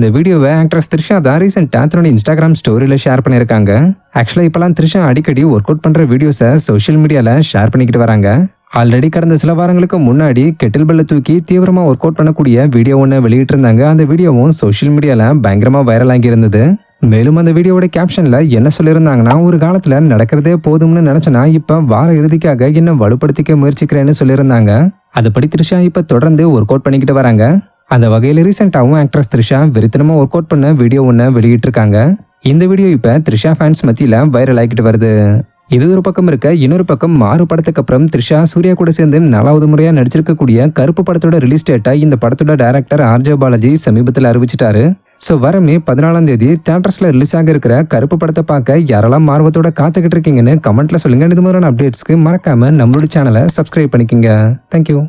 இந்த வீடியோவை ஆக்ட்ரஸ் த்ரிஷா தான் ரீசெண்டாக தன்னோட இன்ஸ்டாகிராம் ஸ்டோரியில் ஷேர் பண்ணியிருக்காங்க. ஆக்சுவலாக இப்போலாம் த்ரிஷா அடிக்கடி ஒர்க் அவுட் பண்ணுற வீடியோஸை சோஷியல் மீடியாவில் ஷேர் பண்ணிக்கிட்டு வராங்க. ஆல்ரெடி கடந்த சில வாரங்களுக்கு முன்னாடி கெட்டில் பெல்ல தூக்கி தீவிரமாக ஒர்க் அவுட் பண்ணக்கூடிய வீடியோ ஒன்று வெளியிட்டிருந்தாங்க. அந்த வீடியோவும் சோஷியல் மீடியாவில் பயங்கரமாக வைரல் ஆகி இருந்தது. மேலும் அந்த வீடியோவோட கேப்ஷனில் என்ன சொல்லியிருந்தாங்கன்னா, ஒரு காலத்தில் நடக்கிறதே போதும்னு நினச்சனா இப்போ வார இறுதிக்காக என்ன வலுப்படுத்திக்க முயற்சிக்கிறேன்னு சொல்லியிருந்தாங்க. அதுபடி த்ரிஷா இப்போ தொடர்ந்து ஒர்க் அவுட் பண்ணிக்கிட்டு வராங்க. அந்த வகையில் ரீசெண்டாகவும் ஆக்ட்ரஸ் த்ரிஷா வெறித்தனமாக ஒர்க் அவுட் பண்ண வீடியோ ஒன்று வெளியிட்டிருக்காங்க. இந்த வீடியோ இப்போ த்ரிஷா ஃபேன்ஸ் மத்தியில் வைரல் ஆகிட்டு வருது. இது ஒரு பக்கம் இருக்க, இன்னொரு பக்கம் மாறு படத்துக்கு அப்புறம் த்ரிஷா சூர்யா கூட சேர்ந்து 4வது முறையாக நடிச்சிருக்கக்கூடிய கருப்பு படத்தோட ரிலீஸ் டேட்டை இந்த படத்தோட டைரக்டர் ஆர்ஜே பாலாஜி சமீபத்தில் அறிவிச்சிட்டாரு. ஸோ வர மே 14ஆம் தேதி தியேட்டர்ஸில் ரிலீஸ் ஆக இருக்கிற கருப்பு படத்தை பார்க்க யாரெல்லாம் ஆர்வத்தோட காத்துக்கிட்டு இருக்கீங்கன்னு கமெண்ட்ல சொல்லுங்க. இது மாதிரியான அப்டேட்ஸ்க்கு மறக்காம நம்மளோட சேனலை சப்ஸ்கிரைப் பண்ணிக்கோங்க. தேங்க்யூ.